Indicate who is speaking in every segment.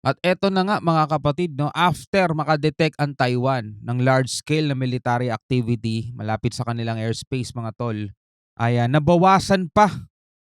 Speaker 1: At eto na nga mga kapatid 'no, after maka-detect ang Taiwan ng large scale na military activity malapit sa kanilang airspace mga tol, ay nabawasan pa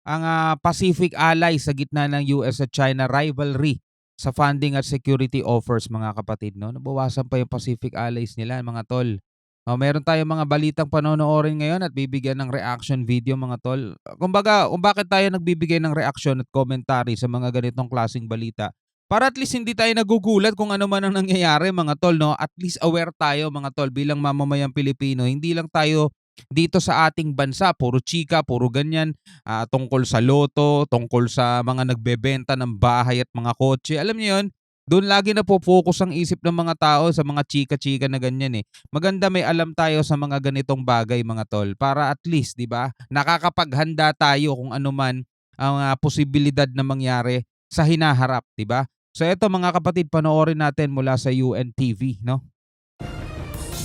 Speaker 1: ang Pacific ally sa gitna ng US at China rivalry sa funding at security offers mga kapatid 'no. Nabawasan pa yung Pacific allies nila mga tol. Meron tayong mga balitang panonoorin ngayon at bibigyan ng reaction video mga tol. Kumbaga kung bakit tayo nagbibigay ng reaksyon at commentary sa mga ganitong klaseng balita, para at least hindi tayo nagugulat kung ano man ang nangyayari mga tol 'no. At least aware tayo mga tol bilang mamamayang Pilipino. Hindi lang tayo dito sa ating bansa puro chika, puro ganyan, tungkol sa loto, tungkol sa mga nagbebenta ng bahay at mga kotse. Alam niyo 'yun, do'n lagi napo-focus ang isip ng mga tao sa mga chika-chika na ganyan, eh. Maganda may alam tayo sa mga ganitong bagay mga tol para at least 'di ba, nakakapaghanda tayo kung ano man ang posibilidad na mangyari sa hinaharap 'di ba? So eto mga kapatid, panoorin natin mula sa UNTV 'no.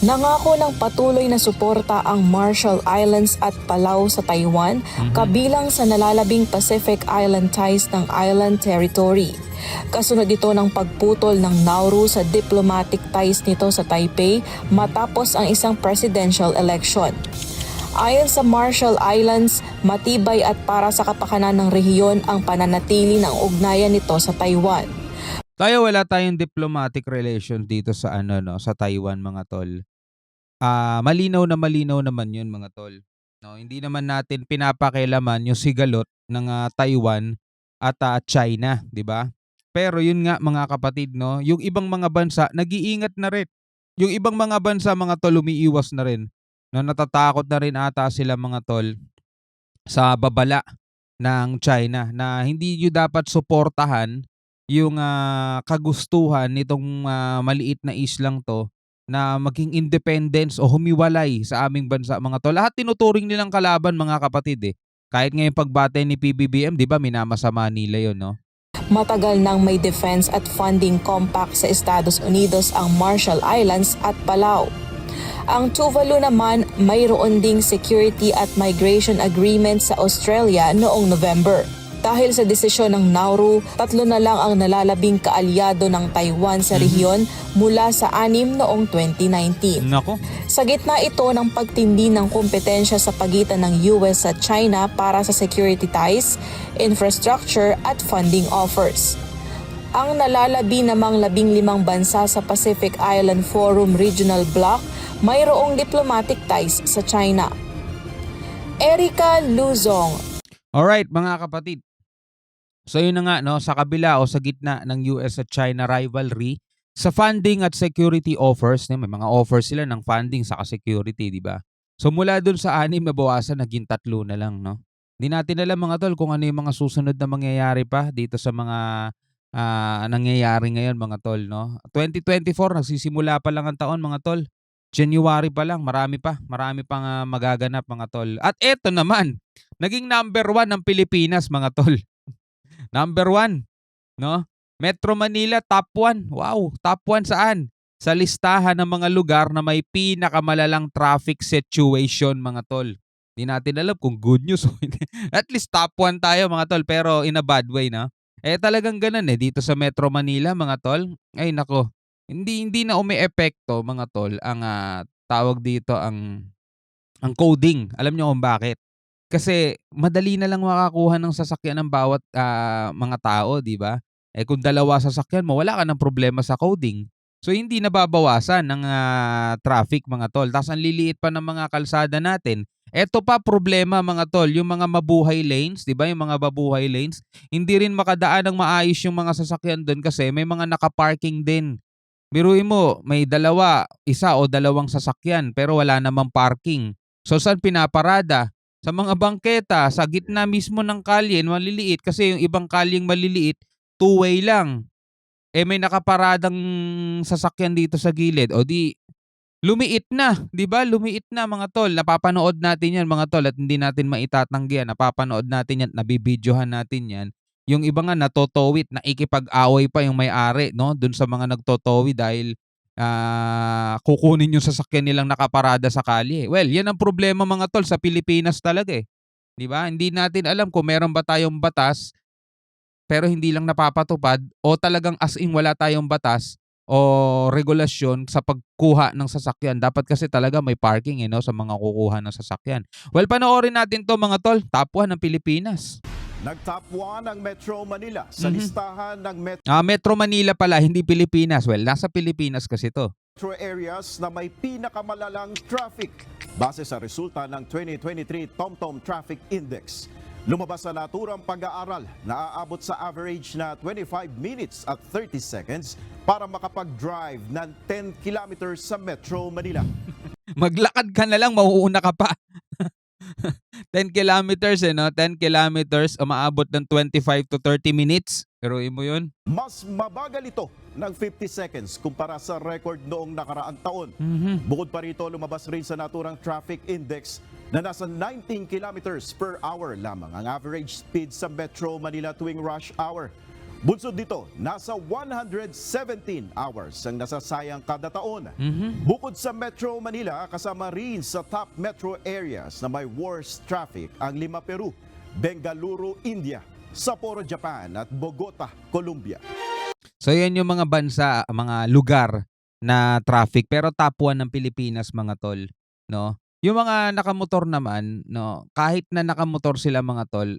Speaker 2: Nangako ng patuloy na suporta ang Marshall Islands at Palau sa Taiwan kabilang sa nalalabing Pacific Island ties ng island territory. Kasunod ito ng pagputol ng Nauru sa diplomatic ties nito sa Taipei matapos ang isang presidential election. Ayon sa Marshall Islands, matibay at para sa kapakanan ng rehiyon ang pananatili ng ugnayan nito sa Taiwan.
Speaker 1: Tayo wala tayong diplomatic relation dito sa ano 'no, sa Taiwan mga tol. Malinaw naman 'yun mga tol, 'no. Hindi naman natin pinapakialaman yung sigalot ng Taiwan at China, 'di ba? Pero 'yun nga mga kapatid 'no, yung ibang mga bansa nag-iingat na rin. Yung ibang mga bansa mga tol umiiwas na rin, 'no, natatakot na rin ata sila mga tol sa babala ng China na hindi niyo dapat suportahan yung kagustuhan nitong maliit na islang 'to na maging independence o humiwalay sa aming bansa mga tol. Lahat tinuturing nilang kalaban mga kapatid, eh. Kahit nga yung pagbate ni PBBM 'di ba minamasama nila 'yon 'no?
Speaker 2: Matagal nang may defense at funding compact sa Estados Unidos ang Marshall Islands at Palau. Ang Tuvalu naman mayroon ding security at migration agreement sa Australia noong November. Dahil sa desisyon ng Nauru, 3 na lang ang nalalabing kaalyado ng Taiwan sa rehiyon mula sa 6 noong 2019.
Speaker 1: Nako.
Speaker 2: Sa gitna ito ng pagtindi ng kompetensya sa pagitan ng US at China para sa security ties, infrastructure at funding offers. Ang nalalabi namang 15 bansa sa Pacific Island Forum Regional Bloc mayroong diplomatic ties sa China. Erica Luzong.
Speaker 1: Alright mga kapatid. So yun na nga 'no, sa kabila o sa gitna ng US at China rivalry, sa funding at security offers, may mga offers sila ng funding saka security 'di ba? So mula dun sa 6 nabawasan naging 3 na lang 'no. Hindi natin alam mga tol kung ano yung mga susunod na mangyayari pa dito sa mga nangyayari ngayon mga tol 'no. 2024 nagsisimula pa lang ang taon mga tol. January pa lang marami pang magaganap mga tol. At eto naman, naging number 1 ang Pilipinas mga tol. Number 1, 'no? Metro Manila top 1. Wow, top 1 saan? Sa listahan ng mga lugar na may pinakamalalang traffic situation mga tol. Di natin alam kung good news o hindi. At least top 1 tayo mga tol pero in a bad way 'no. Talagang gano'n, dito sa Metro Manila mga tol. Ay nako, hindi hindi na umeepekto mga tol ang tawag dito ang coding. Alam niyo kung bakit? Kasi madali na lang makakuha ng sasakyan ng bawat, mga tao, 'di ba? Kung dalawa sasakyan mo, wala ka ng problema sa coding. So, hindi nababawasan ng traffic mga tol. Ta's ang liliit pa ng mga kalsada natin. Eto pa problema mga tol, yung mga mabuhay lanes, 'di ba, yung mga mabuhay lanes, hindi rin makadaan ng maayos yung mga sasakyan dun kasi may mga naka-parking din. Biruin mo, may dalawa, isa o dalawang sasakyan pero wala namang parking. So, saan pinaparada? Sa mga bangketa, sa gitna mismo ng kalye, maliliit kasi yung ibang kalyeng maliliit, two-way lang. May nakaparadang sasakyan dito sa gilid, o di lumiit na, 'di ba? Lumiit na mga tol. Napapanood natin 'yan mga tol at hindi natin maitatanggi yan. Napapanood natin 'yan, nabibidyohan natin 'yan. Yung iba nga natotowit, nakikipag-away pa yung may-ari 'no, dun sa mga nagtotowi dahil kukunin yung sasakyan nilang nakaparada sa kalye. Well, 'yan ang problema mga tol sa Pilipinas talaga, eh. 'Di ba? Hindi natin alam kung meron ba tayong batas pero hindi lang napapatupad o talagang as in wala tayong batas o regulasyon sa pagkuha ng sasakyan. Dapat kasi talaga may parking sa mga kukuha ng sasakyan. Well, panoorin natin 'to mga tol, top 1 ng Pilipinas.
Speaker 3: Nag-top 1 ang Metro Manila sa listahan ng
Speaker 1: Metro Manila pala, hindi Pilipinas. Well, nasa Pilipinas kasi 'to.
Speaker 3: metro areas na may pinakamalalang traffic base sa resulta ng 2023 TomTom Traffic Index. Lumabas sa naturang pag-aaral na aabot sa average na 25 minutes at 30 seconds para makapag-drive ng 10 kilometers sa Metro Manila.
Speaker 1: Maglakad ka na lang, mauuna ka pa. 10 kilometers 10 kilometers umaabot ng 25 to 30 minutes. Peruin mo 'yun.
Speaker 3: Mas mabagal ito ng 50 seconds kumpara sa record noong nakaraang taon. Bukod pa rito, lumabas rin sa naturang traffic index na nasa 19 kilometers per hour lamang ang average speed sa Metro Manila tuwing rush hour. Bunsod dito, nasa 117 hours ang nasasayang kada taon. Bukod sa Metro Manila, kasama rin sa top metro areas na may worst traffic ang Lima, Peru, Bengaluru, India, Sapporo, Japan at Bogota, Colombia.
Speaker 1: So yan yung mga bansa, mga lugar na traffic, pero top 1 ng Pilipinas mga tol, no? Yung mga nakamotor naman, no, kahit na nakamotor sila mga tol,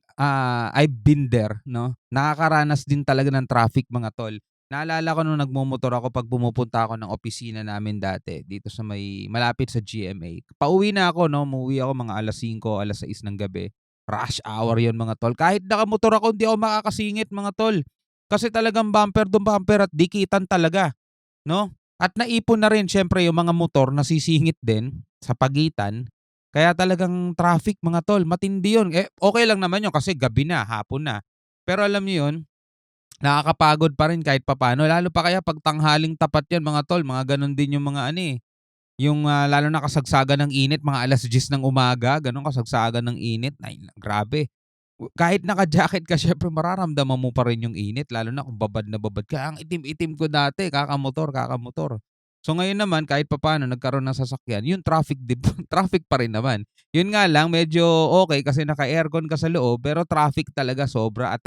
Speaker 1: I've been there, no? Nakakaranas din talaga ng traffic mga tol. Naalala ko nung nagmumotor ako pag pumupunta ako ng opisina namin dati dito sa may malapit sa GMA. Pauwi na ako, no? Umuwi ako mga alas 5, alas 6 ng gabi. Rush hour 'yon mga tol. Kahit nakamotor ako, hindi ako makakasingit mga tol. Kasi talagang bumper to bumper at dikitan talaga, no? At naipon na rin syempre yung mga motor nasisingit din sa pagitan. Kaya talagang traffic mga tol, matindi yun. Okay lang naman yun kasi gabi na, hapon na. Pero alam niyo yun, nakakapagod pa rin kahit papaano. Lalo pa kaya pag tanghaling tapat yan mga tol, mga ganun din yung mga yung lalo na kasagsagan ng init, mga alas 10 ng umaga, ganun kasagsagan ng init. Ay, grabe. Kahit naka-jacket ka, syempre mararamdaman mo pa rin yung init, lalo na kung babad na babad ka. Ang itim-itim ko dati, kakamotor. So ngayon naman, kahit papaano nagkaroon ng sasakyan, yung traffic pa rin naman. Yun nga lang, medyo okay kasi naka-aircon ka sa loob, pero traffic talaga sobra at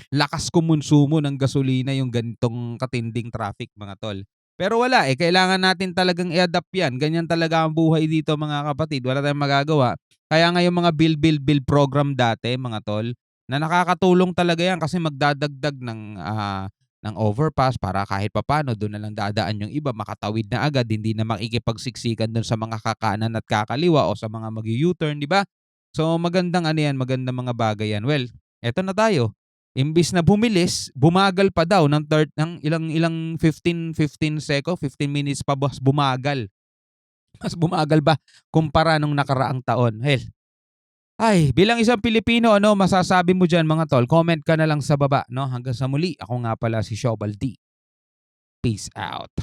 Speaker 1: lakas kumonsumo ng gasolina yung ganitong katinding traffic mga tol. Pero wala kailangan natin talagang i-adapt yan. Ganyan talaga ang buhay dito mga kapatid. Wala tayong magagawa. Kaya nga yung mga build program dati mga tol, na nakakatulong talaga yan kasi magdadagdag ng overpass para kahit papaano doon na lang dadaan yung iba, makatawid na agad, hindi na makikipagsiksikan doon sa mga kakanan at kakaliwa o sa mga mag-U-turn, di ba? So magandang magandang mga bagay yan. Well, eto na tayo. Imbis na bumilis, bumagal pa daw ng ilang 15 minutes pa boss, bumagal. Mas bumagal ba kumpara nung nakaraang taon? Hell, bilang isang Pilipino, masasabi mo diyan mga tol? Comment ka na lang sa baba, no? Hanggang sa muli, ako nga pala si Shobal D. Peace out.